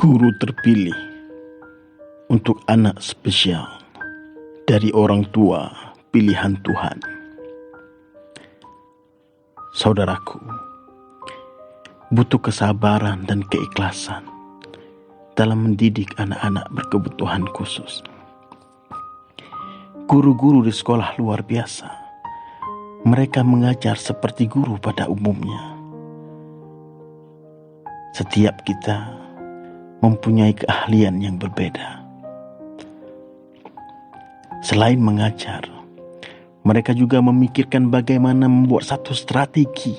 Guru terpilih untuk anak spesial dari orang tua pilihan Tuhan. Saudaraku, butuh kesabaran dan keikhlasan dalam mendidik anak-anak berkebutuhan khusus. Guru-guru di sekolah luar biasa. Mereka mengajar seperti guru pada umumnya. Setiap kita mempunyai keahlian yang berbeda. Selain mengajar, mereka juga memikirkan bagaimana membuat satu strategi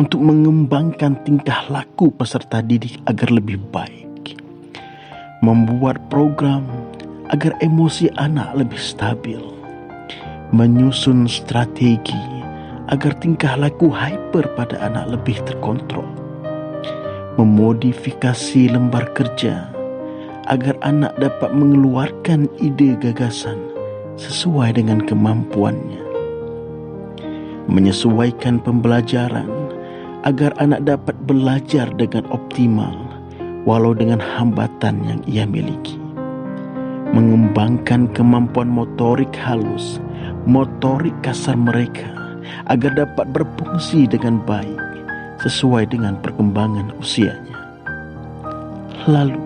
untuk mengembangkan tingkah laku peserta didik agar lebih baik. Membuat program agar emosi anak lebih stabil. Menyusun strategi agar tingkah laku hyper pada anak lebih terkontrol. Memodifikasi lembar kerja agar anak dapat mengeluarkan ide gagasan sesuai dengan kemampuannya. Menyesuaikan pembelajaran agar anak dapat belajar dengan optimal walau dengan hambatan yang ia miliki. Mengembangkan kemampuan motorik halus, motorik kasar mereka agar dapat berfungsi dengan baik sesuai dengan perkembangan usianya. Lalu,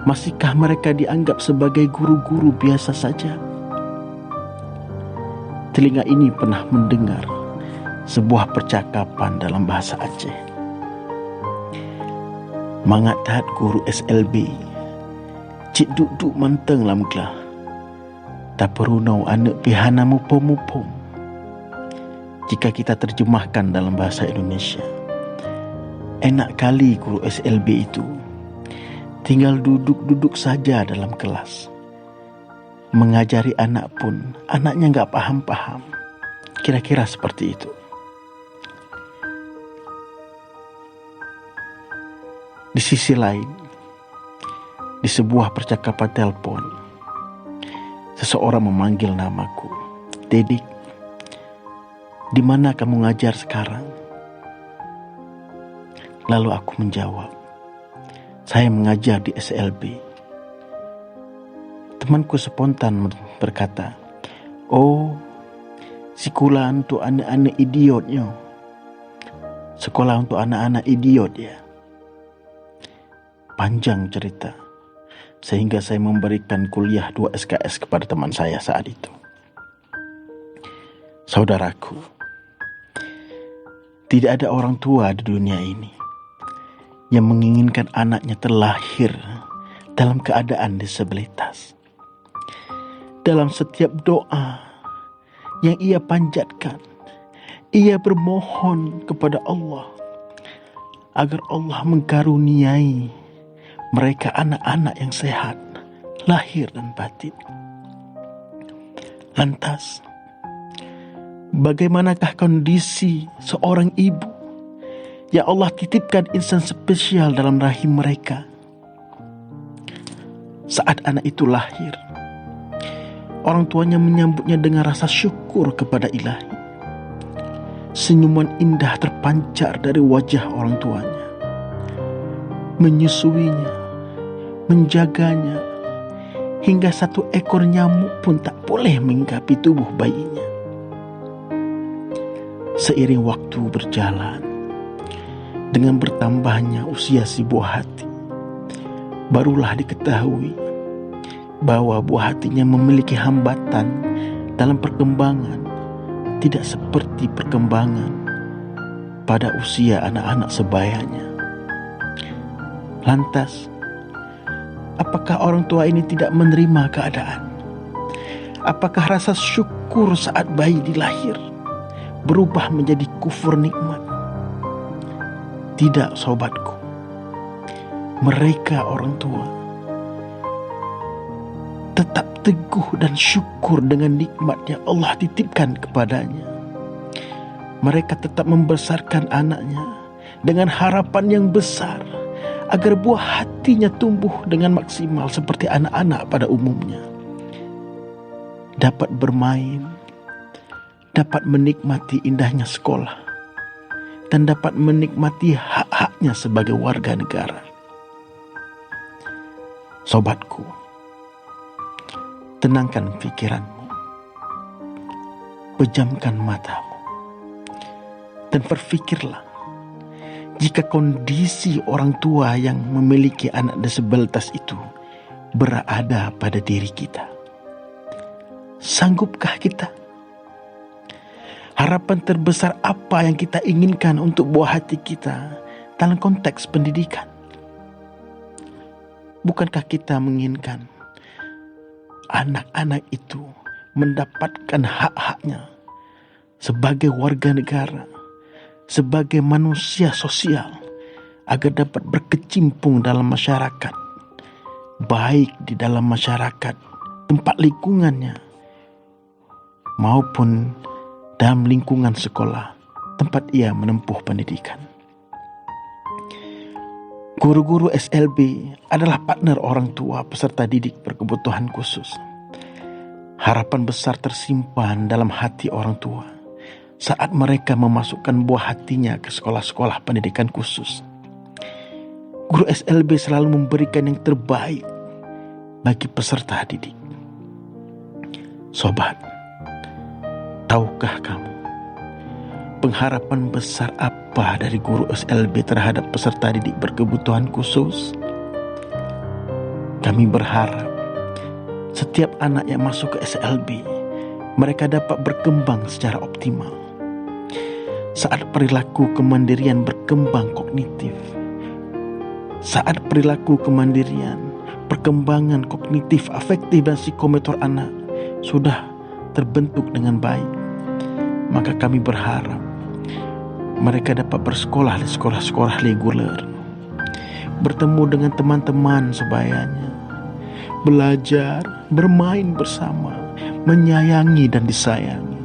masihkah mereka dianggap sebagai guru-guru biasa saja? Telinga ini pernah mendengar sebuah percakapan dalam bahasa Aceh. Mangat tahat guru SLB, cik duk-duk manteng lam kelah. Tak perlu nau anak pihana mupom-mupom. Jika kita terjemahkan dalam bahasa Indonesia, enak kali guru SLB itu tinggal duduk-duduk saja dalam kelas. Mengajari anak pun, anaknya gak paham-paham. Kira-kira seperti itu. Di sisi lain, di sebuah percakapan telepon, seseorang memanggil namaku. Dedik, di mana kamu ngajar sekarang? Lalu aku menjawab, saya mengajar di SLB. Temanku spontan berkata, oh, sekolah untuk anak-anak idiotnya. Sekolah untuk anak-anak idiot ya. Panjang cerita, sehingga saya memberikan kuliah 2 SKS kepada teman saya saat itu. Saudaraku, tidak ada orang tua di dunia ini yang menginginkan anaknya terlahir dalam keadaan disabilitas. Dalam setiap doa yang ia panjatkan, ia bermohon kepada Allah agar Allah mengkaruniai mereka anak-anak yang sehat, lahir dan batin. Lantas, bagaimanakah kondisi seorang ibu yang Allah titipkan insan spesial dalam rahim mereka? Saat anak itu lahir, orang tuanya menyambutnya dengan rasa syukur kepada Ilahi. Senyuman indah terpancar dari wajah orang tuanya. Menyusuinya, menjaganya, hingga 1 ekor nyamuk pun tak boleh menginggapi tubuh bayinya. Seiring waktu berjalan, dengan bertambahnya usia si buah hati, barulah diketahui bahwa buah hatinya memiliki hambatan dalam perkembangan, tidak seperti perkembangan pada usia anak-anak sebayanya. Lantas, apakah orang tua ini tidak menerima keadaan? Apakah rasa syukur saat bayi dilahir berubah menjadi kufur nikmat? Tidak, sobatku. Mereka orang tua tetap teguh dan syukur dengan nikmat yang Allah titipkan kepadanya. Mereka tetap membesarkan anaknya dengan harapan yang besar agar buah hatinya tumbuh dengan maksimal seperti anak-anak pada umumnya. Dapat bermain, dapat menikmati indahnya sekolah, dan dapat menikmati hak-haknya sebagai warga negara. Sobatku, tenangkan pikiranmu, pejamkan matamu, dan berpikirlah, jika kondisi orang tua yang memiliki anak disabilitas itu berada pada diri kita, sanggupkah kita? Harapan terbesar apa yang kita inginkan untuk buah hati kita dalam konteks pendidikan? Bukankah kita menginginkan anak-anak itu mendapatkan hak-haknya sebagai warga negara, sebagai manusia sosial, agar dapat berkecimpung dalam masyarakat, baik di dalam masyarakat tempat lingkungannya maupun dalam lingkungan sekolah tempat ia menempuh pendidikan. Guru-guru SLB adalah partner orang tua peserta didik berkebutuhan khusus. Harapan besar tersimpan dalam hati orang tua saat mereka memasukkan buah hatinya ke sekolah-sekolah pendidikan khusus. Guru SLB selalu memberikan yang terbaik bagi peserta didik. Sobat, tahukah kamu pengharapan besar apa dari guru SLB terhadap peserta didik berkebutuhan khusus? Kami berharap setiap anak yang masuk ke SLB, mereka dapat berkembang secara optimal. Saat perilaku kemandirian berkembang kognitif, saat perilaku kemandirian, perkembangan kognitif, afektif dan psikomotor anak sudah terbentuk dengan baik, maka kami berharap mereka dapat bersekolah di sekolah-sekolah reguler, bertemu dengan teman-teman sebayanya, belajar, bermain bersama, menyayangi dan disayangi,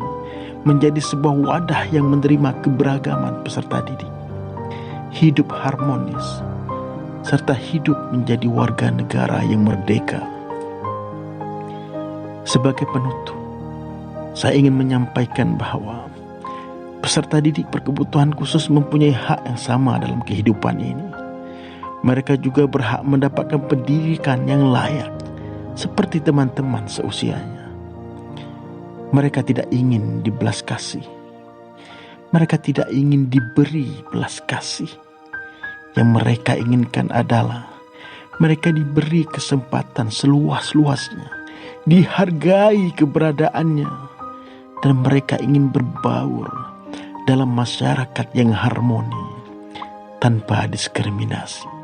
menjadi sebuah wadah yang menerima keberagaman peserta didik, hidup harmonis, serta hidup menjadi warga negara yang merdeka. Sebagai penutup, saya ingin menyampaikan bahwa peserta didik berkebutuhan khusus mempunyai hak yang sama dalam kehidupan ini. Mereka juga berhak mendapatkan pendidikan yang layak seperti teman-teman seusianya. Mereka tidak ingin dibelas kasih. Mereka tidak ingin diberi belas kasih. Yang mereka inginkan adalah mereka diberi kesempatan seluas-luasnya, dihargai keberadaannya, dan mereka ingin berbaur dalam masyarakat yang harmoni tanpa diskriminasi.